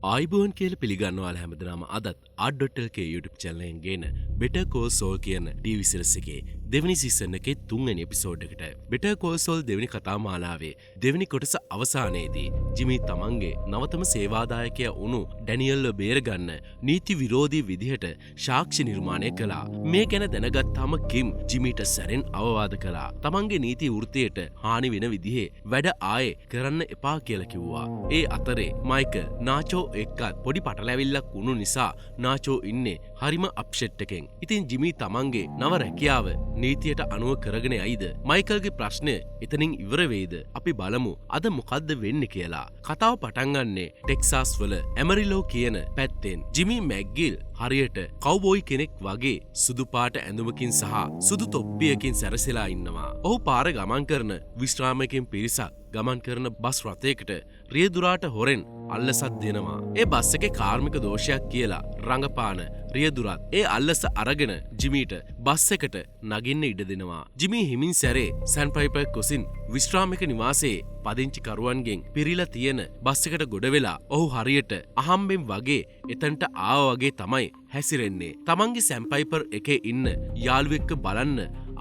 ආයිබෝන් කියල පිළිගන්නවාල හැමදනාම අදත් ආඩ්ඩොට්ටල්ක YouTube චැනලයෙන් ගේන Better Call Saul කියන TV සිරිස් එකේ දෙවනි සීසන් එකේ 3 වෙනි එපිසෝඩ් එකට Better Call Saul දෙවනි කතා මාලාවේ දෙවනි කොටස අවසානයේදී ජිමි තමන්ගේ නවතම සේවාදායකයා වුණු ඩැනියල්ව බේරගන්න නීති විරෝධී විදිහට සාක්ෂි නිර්මාණය කළා. මේ ගැන දැනගත්තාම කිම් ජිමිට සැරෙන් අවවාද කළා. තමන්ගේ නීති වෘත්තියට හානි වෙන විදිහේ වැඩ ආයේ කරන්න එපා කියලා කිව්වා. ඒ අතරේ මයිකල් නාචෝ එක්කත් පොඩි පටලැවිල්ලක් වුණු නිසා නාචෝ ඉන්නේ හරිම අප්සෙට් එකෙන්. ඉතින් ජිමි තමන්ගේ නව රැකියාව නීතියට අනුව කරගෙන යයිද? මයිකල්ගේ ප්‍රශ්නය එතනින් ඉවර වෙයිද? අපි බලමු අද මොකද්ද වෙන්නේ කියලා. කතාව පටන් ගන්නේ ටෙක්සාස් වල ඇමරිලෝ කියන පැත්තෙන්. ජිමි මැක්ගිල් හරියට කව්බෝයි කෙනෙක් වගේ සුදු පාට ඇඳුමකින් සහ සුදු තොප්පියකින් සැරසෙලා ඉන්නවා. ඔහු පාරේ ගමන් කරන විශ්‍රාමයකින් පිරිසක් ගමන් කරන බස් රථයකට රියදුරාට හොරෙන් අල්ලසක් දෙනවා. ඒ බස් එකේ කාර්මික දෝෂයක් කියලා රඟපාන රියදුරත් ඒ අල්ලස අරගෙන ජිමිට බස් එකට නගින්න ඉඩ දෙනවා. ජිමි හිමින් සැරේ සැන්පයිපර් කොසින් විශ්‍රාමික නිවාසයේ පදිංචිකරුවන්ගෙන් පිරීලා තියෙන බස් එකට ගොඩ වෙලා ඔහු හරියට අහම්බෙන් වගේ එතනට ආව වගේ තමයි හැසිරෙන්නේ. තමන්ගේ සැන්පයිපර් එකේ ඉන්න යාළුවෙක්ව බලන්න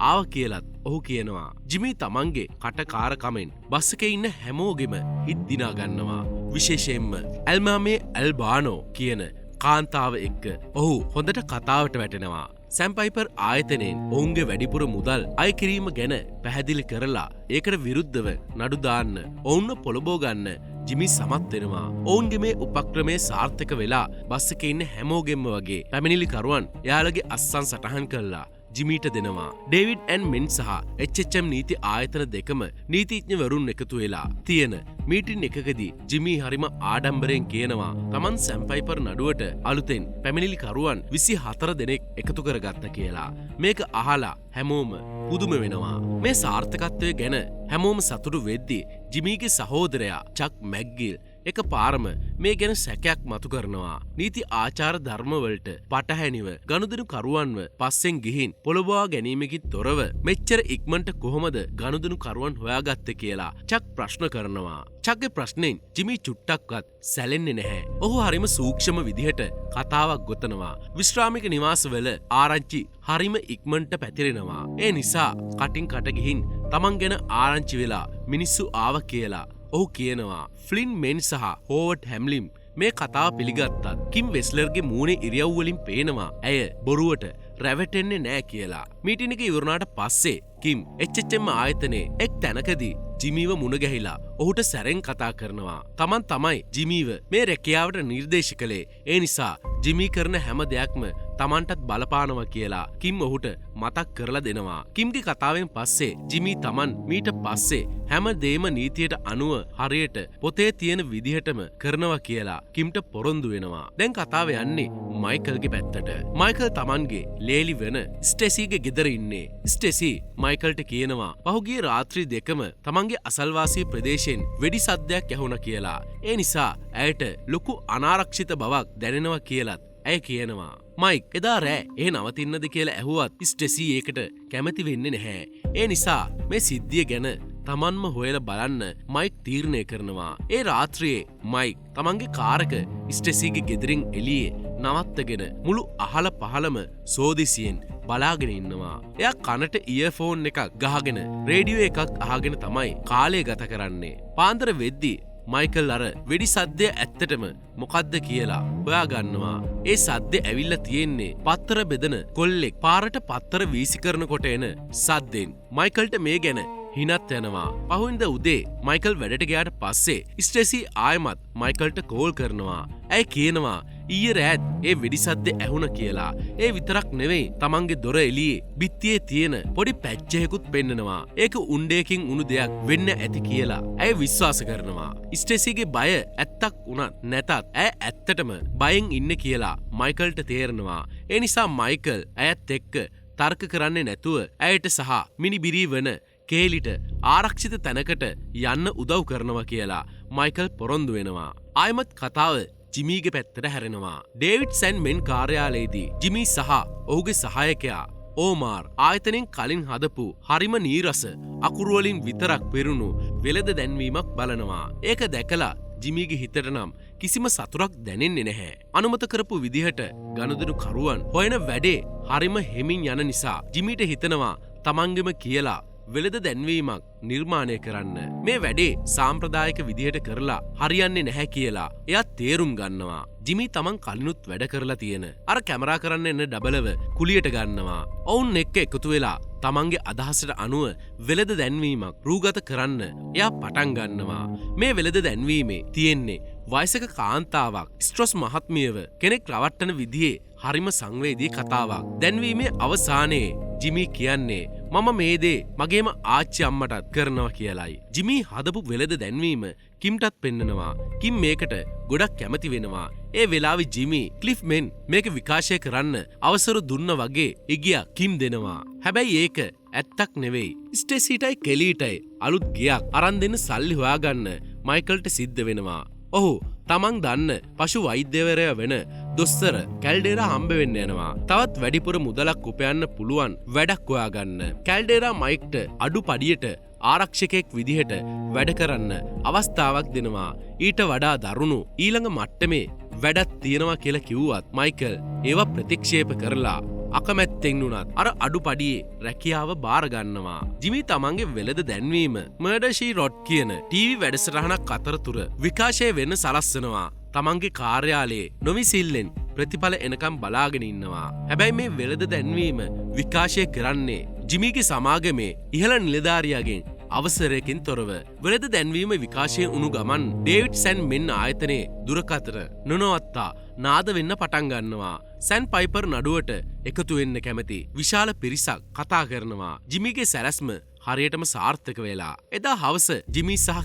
ආව කියලත් ඔහු කියනවා. ජිමි තමන්ගේ කටකාරකමෙන් බස් එකේ ඉන්න හැමෝගෙම හිත් දිනා ගන්නවා. විශේෂයෙන්ම ඇල්මාමේ ඇල්බානෝ කියන කාන්තාව එක්ක ඔහු හොඳට කතාවට වැටෙනවා. සැම්පයිපර් ආයතනයෙන් ඔවුන්ගේ වැඩිපුර මුදල් අය කිරීම ගැන පැහැදිලි කරලා ඒකට විරුද්ධව නඩු දාන්න ඔවුන්ව පොළඹව ගන්න ජිමි සමත් වෙනවා. ඔවුන්ගේ මේ උපක්‍රමයේ සාර්ථක වෙලා බස් එකේ ඉන්න හැමෝගෙම වගේ පැමිණිලිකරුවන් එයාලගේ අස්සන් සටහන් කළා ජිමිට දෙනවා. ඩේවිඩ් ඇන් මෙන් සහ HHM නීති ආයතන දෙකම නීතිඥවරුන් එකතු වෙලා තියෙන මීටින් එකකදී ජිමි හරිම ආඩම්බරයෙන් කියනවා තමන් සැම්පයිපර් නඩුවට අලුතෙන් පැමිණිලිකරුවන් 24 දෙනෙක් එකතු කරගත්ත කියලා. මේක අහලා හැමෝම පුදුම වෙනවා. මේ සාර්ථකත්වය ගැන හැමෝම සතුටු වෙද්දී ජිමිගේ සහෝදරයා චක් මැක්ගිල් එක පාරම මේ ගැන සැකයක් මතු කරනවා. නීති ආචාර ධර්මවලට පටහැනිව ගනුදෙනු කරුවන්ව පස්සෙන් ගිහින් පොළඹවා ගැනීමකින් තොරව මෙච්චර ඉක්මනට කොහොමද ගනුදෙනු කරුවන් හොයාගත්තේ කියලා චක් ප්‍රශ්න කරනවා. චක්ගේ ප්‍රශ්නෙන් ජිමි චුට්ටක්වත් සැලෙන්නේ නැහැ. ඔහු හරිම සූක්ෂම විදිහට කතාවක් ගොතනවා. විශ්‍රාමික නිවාසවල ආරංචි හරිම ඉක්මනට පැතිරෙනවා. ඒ නිසා කටින් කට ගිහින් තමන් ගැන ආරංචි වෙලා මිනිස්සු ආව කියලා ඔහු කියනවා. ෆ්ලින් මෙන් සහ හෝවර්ඩ් හැම්ලින් මේ කතාව පිළිගත්තත් කිම් වෙස්ලර්ගේ මූණේ ඉරියව් වලින් පේනවා ඇය බොරුවට රැවටෙන්නේ නෑ කියලා. මීටින් එක ඉවරනාට පස්සේ කිම් HHM ආයතනයේ එක් තැනකදී ජිමීව මුණ ගැහිලා ඔහුට සැරෙන් කතා කරනවා. තමන් තමයි ජිමීව මේ රැකියාවට නිර්දේශ කළේ. ඒ නිසා ජිමී කරන හැම දෙයක්ම තමන්ටත් බලපානවා කියලා කිම් ඔහුට මතක් කරලා දෙනවා. කිම්ගේ කතාවෙන් පස්සේ ජිමී තමන් මීට පස්සේ හැම දේම නීතියට අනුව හරියට පොතේ තියෙන විදිහටම කරනවා කියලා කිම්ට පොරොන්දු වෙනවා. දැන් කතාව යන්නේ මයිකල්ගේ පැත්තට. මයිකල් තමන්ගේ ලේලි වෙන ස්ටෙසිගේ ගෙදර ඉන්නේ. ස්ටෙසි මයිකල්ට කියනවා පහුගිය රාත්‍රී දෙකම තමන්ගේ අසල්වාසී ප්‍රදේශයෙන් වෙඩි සද්දයක් ඇහුණ කියලා. ඒ නිසා ඇයට ලොකු අනාරක්ෂිත බවක් දැනෙනවා කියලත් ඇය කියනවා. මයික් එදා රෑ ඒ නවතින්නද කියලා ඇහුවත් ස්ටෙසි ඒකට කැමති වෙන්නේ නැහැ. ඒ නිසා මේ සිද්ධිය ගැන තමන්ම හොයලා බලන්න මයික් තීරණය කරනවා. ඒ රාත්‍රියේ මයික් තමන්ගේ කාරක ස්ටෙසිගේ ගෙදරින් එළියේ නවත්තගෙන මුළු අහල පහලම සෝදිසියෙන් බලාගෙන ඉන්නවා. එයා කනට ඉයර්ෆෝන් එකක් ගහගෙන රේඩියෝ එකක් අහගෙන තමයි කාලය ගත කරන්නේ. පාන්දර වෙද්දී මයිකල් අර වෙඩි සද්දය ඇත්තටම මොකද්ද කියලා හොයාගන්නවා. ඒ සද්දෙ ඇවිල්ලා තියෙන්නේ පත්තර බෙදන කොල්ලෙක් පාරට පත්තර වීසි කරනකොට එන සද්දෙන්. මයිකල්ට මේ ගැන හිනත් යනවා. පහුවෙනිදා උදේ මයිකල් වැඩට ගියාට පස්සේ ස්ටෙසි ආයමත් මයිකල්ට කෝල් කරනවා. ඇය කියනවා ඊයේ රෑත් ඒ වෙඩි සද්දෙ ඇහුණ කියලා. ඒ විතරක් නෙවෙයි තමන්ගේ දොර එළියේ බිත්තියේ තියෙන පොඩි පැච්චයකුත් පෙන්නනවා. ඒක උණ්ඩයකින් උණු දෙයක් වෙන්න ඇති කියලා ඇය විශ්වාස කරනවා. ස්ටෙසිගේ බය ඇත්තක් වුණත් නැතත් ඇය ඇත්තටම බයෙන් ඉන්න කියලා මයිකල්ට තේරෙනවා. ඒ නිසා මයිකල් ඇයත් එක්ක තර්ක කරන්නේ නැතුව ඇයට සහ මිනිබිරී වන කේලිට ආරක්ෂිත තැනකට යන්න උදව් කරනවා කියලා මයිකල් පොරොන්දු වෙනවා. ආයමත් කතාව ජිමීගේ පැත්තට හැරෙනවා. ඩේවිඩ් සැන් මෙන් කාර්යාලයේදී ජිමී සහ ඔහුගේ සහායකයා ඕමාර් ආයතනෙන් කලින් හදපු හරිම නීරස අකුරුවලින් විතරක් පෙරුණු වෙළඳ දැන්වීමක් බලනවා. ඒක දැකලා ජිමීගේ හිතට නම් කිසිම සතුරක් දැනෙන්නේ නැහැ. අනුමත කරපු විදිහට ගනුදෙනු කරුවන් හොයන වැඩේ හරිම හෙමින් යන නිසා ජිමීට හිතනවා තමන්ගෙම කියලා වෙළඳ දැන්වීමක් නිර්මාණය කරන්න. මේ වැඩේ සාම්ප්‍රදායික විදිහට කරලා හරියන්නේ නැහැ කියලා එයා තේරුම් ගන්නවා. ජිමි තමන් කලිනුත් වැඩ කරලා තියෙන අර කැමරා කරන්න එන්න ඩබලව කුලියට ගන්නවා. ඔවුන් එක්ක එකතු වෙලා තමන්ගේ අදහසට අනුව වෙළඳ දැන්වීමක් රූගත කරන්න එයා පටන් ගන්නවා. මේ වෙළඳ දැන්වීමේ තියෙන්නේ වයසක කාන්තාවක් ස්ට්‍රොස් මහත්මියව කෙනෙක් රවට්ටන විදිහේ හරිම සංවේදී කතාවක්. දැන්වීමේ අවසානයේ ජිමි කියන්නේ මම මේ දේ මගේම ආච්චි අම්මටත් කරනවා කියලයි. ජිමි හදපු වෙළඳ දැන්වීම කිම්ටත් පෙන්නනවා. කිම් මේකට ගොඩක් කැමති වෙනවා. ඒ වෙලාවේ ජිමි ක්ලිෆ් මෙන් මේක විකාශය කරන්න අවසර දුන්න වගේ ඉගියා කිම් දෙනවා. හැබැයි ඒක ඇත්තක් නෙවෙයි. ස්ටේසිටයි කෙලීටයි අලුත් ගියක් අරන් දෙන්න සල්ලි හොයාගන්න මයිකල්ට සිද්ධ වෙනවා. ඔහු තමන් දන්න පශු වෛද්‍යවරය වෙන දොස්තර කැල්ඩේරා හම්බ වෙන්න යනවා. තවත් වැඩිපුර මුදලක් උපයන්න පුළුවන් වැඩක් හොයාගන්න. කැල්ඩේරා මයික්ට අඩු පඩියට ආරක්ෂකෙක් විදිහට වැඩ කරන්න අවස්ථාවක් දෙනවා. ඊට වඩා දරුණු ඊළඟ මට්ටමේ වැඩක් තියෙනවා කියලා කිව්වත් මයිකල් ඒවා ප්‍රතික්ෂේප කරලා අකමැත්තෙන් වුණත් අර අඩුපඩියේ රැකියාව බාරගන්නවා. ජිමි තමන්ගේ වෙළඳ දැන්වීම මර්ඩර් ෂී රොඩ් කියන ටීවී වැඩසටහනක් අතරතුර විකාශය වෙන්න සලස්සනවා. තමන්ගේ කාර්යාලයේ නොවිසිල්ලෙන් ප්‍රතිඵල එනකම් බලාගෙන ඉන්නවා. හැබැයි මේ වෙළඳ දැන්වීම විකාශය කරන්නේ ජිමිගේ සමාගමේ ඉහළ නිලධාරියාගෙන් අවසරයකින් තොරව. වෙළඳ දැන්වීම විකාශය වුණු ගමන් ඩේවිඩ් සැන් මෙන්න ආයතනයේ දුරකථන නොනවත්තා නාද වෙන්න පටන් ගන්නවා. සැන් පයිපර් නඩුවට එකතු වෙන්න කැමති විශාල පිරිසක් කතා කරනවා. ජිමිගේ සැලැස්ම හරියටම සාර්ථක වෙලා. එදා හවස ජිමි සහ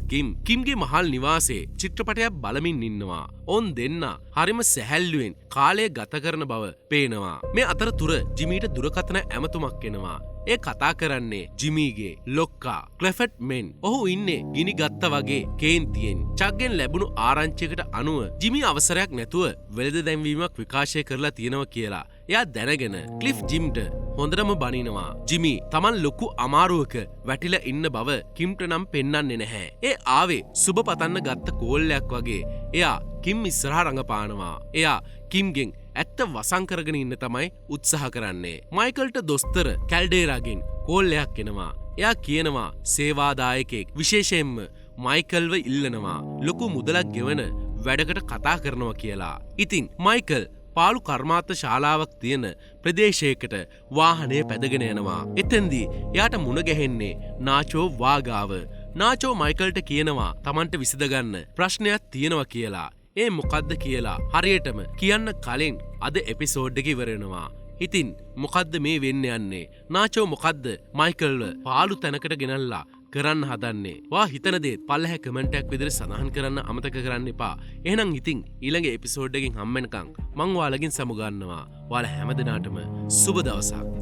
කිම්ගේ මහල් නිවාසේ චිත්‍රපටයක් බලමින් ඉන්නවා. ඔවුන් දෙන්න හරිම සැහැල්ලුවෙන් කාලය ගත කරන බව පේනවා. මේ අතරතුර ජිමීට දුරකථන ඇමතුමක් එනවා. ඒ කතා කරන්නේ ජිමීගේ ලොක්කා ක්ලෙෆට් මෙන්. ඔහු ඉන්නේ ගිනි ගත්ත වගේ කේන්තියෙන්. චග්ගෙන් ලැබුණු ආරංචියකට අනුව ජිමි අවසරයක් නැතුව වෙළඳ දැන්වීමක් විකාශය කරලා තියෙනවා කියලා එයා දැනගෙන ක්ලිෆ් ජිම්ට හොඳටම බනිනවා. ජිමි තමන් ලොකු අමාරුවක වැටිලා ඉන්න බව කිම්ට නම් පෙන්වන්නේ නැහැ. ඒ ආවේ සුබ පතන්න ගත්ත කෝල්ලයක් වගේ. එයා කිම් ඉස්සරහා රඟපානවා. එයා කිම්ගෙන් ඇත්ත වසන් කරගෙන ඉන්න තමයි උත්සාහ කරන්නේ. මයිකල්ට දොස්තර කැල්ඩේරාගෙන් කෝල්ලයක් එනවා. එයා කියනවා සේවාදායකෙක් විශේෂයෙන්ම මයිකල්ව ඉල්ලනවා ලොකු මුදලක් ගෙවන වැඩකට කතා කරනවා කියලා. ඉතින් මයිකල් පාලු කර්මාර්ථ ශාලාවක් තියෙන ප්‍රදේශයකට වාහනය පැදගෙන යනවා. එතෙන්දී එයාට මුණ ගැහෙන්නේ නාචෝ වාගාව. නාචෝ මයිකල්ට කියනවා තමන්ට විසඳගන්න ප්‍රශ්නයක් තියෙනවා කියලා. ඒ මොකද්ද කියලා හරියටම කියන්න කලින් අද එපිසෝඩ් එක ඉවර වෙනවා. ඉතින් මොකද්ද මේ වෙන්න යන්නේ? නාචෝ මොකද්ද මයිකල්ව පාලු තැනකට ගෙනල්ලා කරන්න හදන්නේ? වා හිතන දේ පල්ලෙහා කමෙන්ට් එකක් විදිහට සඳහන් කරන්න අමතක කරන්න එපා. එහෙනම් ඉතින් ඊළඟ එපිසෝඩ් එකකින් හම්බෙනකන් මං ඔයාලගෙන් සමු ගන්නවා. ඔයාලා හැමදෙනාටම සුබ දවසක්.